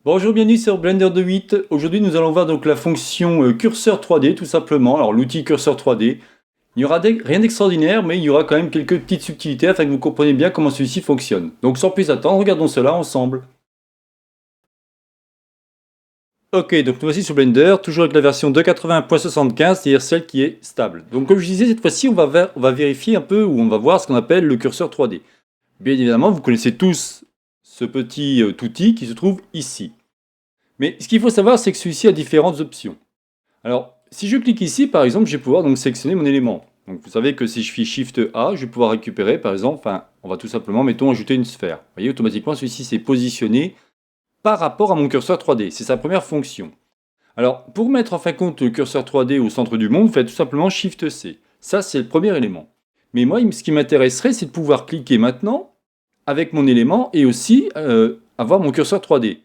Bonjour, bienvenue sur Blender 2.8. Aujourd'hui, nous allons voir donc la fonction curseur 3D, tout simplement. Alors, l'outil curseur 3D, il n'y aura rien d'extraordinaire, mais il y aura quand même quelques petites subtilités afin que vous compreniez bien comment celui-ci fonctionne. Donc, sans plus attendre, regardons cela ensemble. Ok, donc nous voici sur Blender, toujours avec la version 2.80.75, c'est-à-dire celle qui est stable. Donc, comme je disais, cette fois-ci, on va vérifier un peu, ou on va voir ce qu'on appelle le curseur 3D. Bien évidemment, vous connaissez tous ce petit outil qui se trouve ici. Mais ce qu'il faut savoir, c'est que celui-ci a différentes options. Alors, si je clique ici, par exemple, je vais pouvoir donc sélectionner mon élément. Donc, vous savez que si je fais Shift A, je vais pouvoir récupérer, par exemple, on va tout simplement, mettons, ajouter une sphère. Vous voyez, automatiquement, celui-ci s'est positionné par rapport à mon curseur 3D. C'est sa première fonction. Alors, pour mettre en fin de compte le curseur 3D au centre du monde, vous faites tout simplement Shift C. Ça, c'est le premier élément. Mais moi, ce qui m'intéresserait, c'est de pouvoir cliquer maintenant avec mon élément et aussi avoir mon curseur 3D.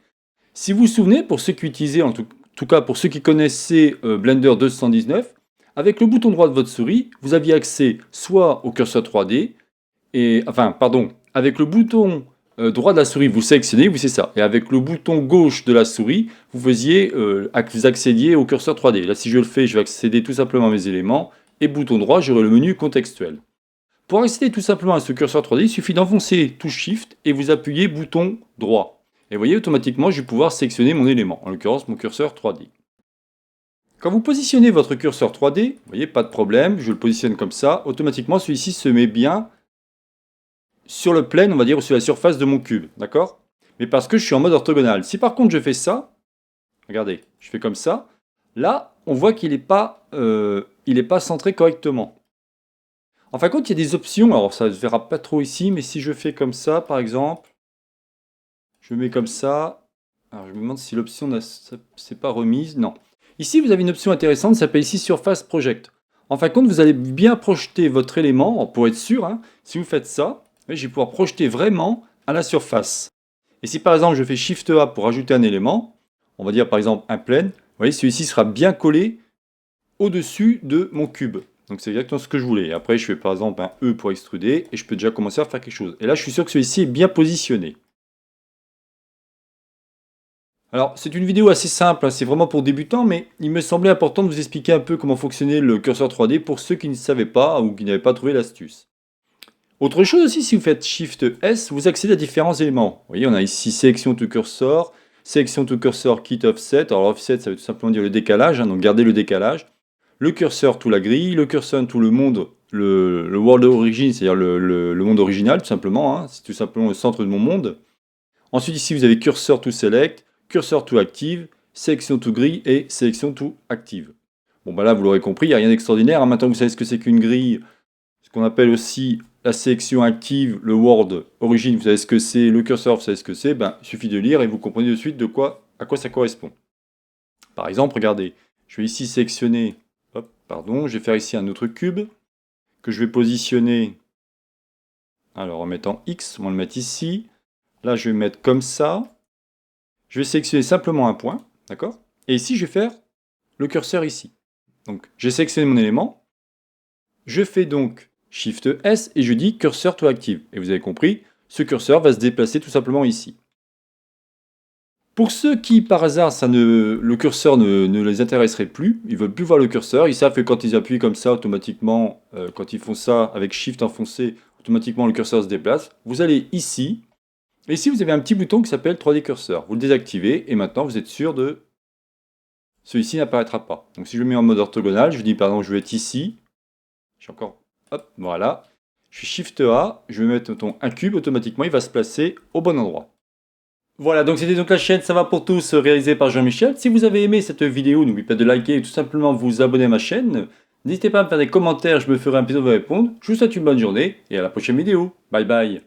Si vous vous souvenez, pour ceux qui utilisaient, en tout cas pour ceux qui connaissaient Blender 219, avec le bouton droit de votre souris, vous aviez accès soit au curseur 3D, avec le bouton droit de la souris, vous sélectionnez, c'est ça. Et avec le bouton gauche de la souris, vous accédiez au curseur 3D. Là, si je le fais, je vais accéder tout simplement à mes éléments, et bouton droit, j'aurai le menu contextuel. Pour accéder tout simplement à ce curseur 3D, il suffit d'enfoncer touche Shift et vous appuyez bouton droit. Et vous voyez, automatiquement, je vais pouvoir sélectionner mon élément, en l'occurrence mon curseur 3D. Quand vous positionnez votre curseur 3D, vous voyez, pas de problème, je le positionne comme ça, automatiquement celui-ci se met bien sur le plane, on va dire, ou sur la surface de mon cube, d'accord? Mais parce que je suis en mode orthogonal. Si par contre je fais ça, regardez, je fais comme ça, là, on voit qu'il n'est pas centré correctement. En fin de compte, il y a des options, alors ça ne se verra pas trop ici, mais si je fais comme ça, par exemple, je mets comme ça. Alors je me demande si l'option ne s'est pas remise. Non. Ici, vous avez une option intéressante, ça s'appelle ici Surface Project. En fin de compte, vous allez bien projeter votre élément, pour être sûr, hein, si vous faites ça, je vais pouvoir projeter vraiment à la surface. Et si par exemple je fais Shift A pour ajouter un élément, on va dire par exemple un plane, vous voyez, celui-ci sera bien collé au-dessus de mon cube. Donc c'est exactement ce que je voulais. Après, je fais par exemple un E pour extruder, et je peux déjà commencer à faire quelque chose. Et là, je suis sûr que celui-ci est bien positionné. Alors, c'est une vidéo assez simple, hein, c'est vraiment pour débutants, mais il me semblait important de vous expliquer un peu comment fonctionnait le curseur 3D pour ceux qui ne savaient pas ou qui n'avaient pas trouvé l'astuce. Autre chose aussi, si vous faites Shift S, vous accédez à différents éléments. Vous voyez, on a ici sélection to cursor kit offset. Alors, offset, ça veut tout simplement dire le décalage, hein, donc gardez le décalage. Le curseur to la grille, le curseur to le monde, le world origin, c'est-à-dire le monde original, tout simplement. Hein, c'est tout simplement le centre de mon monde. Ensuite, ici, vous avez curseur to select, curseur to active, sélection to grille et sélection to active. Bon, bah là, vous l'aurez compris, il n'y a rien d'extraordinaire. Hein. Maintenant que vous savez ce que c'est qu'une grille, ce qu'on appelle aussi la sélection active, le Word origine, vous savez ce que c'est, le curseur, vous savez ce que c'est, ben, il suffit de lire et vous comprenez de suite à quoi ça correspond. Par exemple, regardez, je vais ici sélectionner, je vais faire ici un autre cube que je vais positionner, alors en mettant X, on va le mettre ici. Là, je vais mettre comme ça. Je vais sélectionner simplement un point, d'accord? Et ici, je vais faire le curseur ici. Donc, j'ai sélectionné mon élément. Je fais donc Shift S et je dis curseur to active. Et vous avez compris, ce curseur va se déplacer tout simplement ici. Pour ceux qui, par hasard, le curseur ne les intéresserait plus, ils ne veulent plus voir le curseur, ils savent que quand ils appuient comme ça, automatiquement, quand ils font ça avec Shift enfoncé, automatiquement le curseur se déplace. Vous allez ici, et ici, vous avez un petit bouton qui s'appelle 3D Curseur. Vous le désactivez et maintenant, vous êtes sûr de... Celui-ci n'apparaîtra pas. Donc si je le mets en mode orthogonal, je dis pardon, je vais être ici. Je suis encore... Hop, voilà. Je fais Shift A, je vais mettre un cube, automatiquement, il va se placer au bon endroit. Voilà, donc c'était donc la chaîne Ça va pour tous, réalisée par Jean-Michel. Si vous avez aimé cette vidéo, n'oubliez pas de liker et tout simplement vous abonner à ma chaîne. N'hésitez pas à me faire des commentaires, je me ferai un plaisir de vous répondre. Je vous souhaite une bonne journée et à la prochaine vidéo. Bye bye.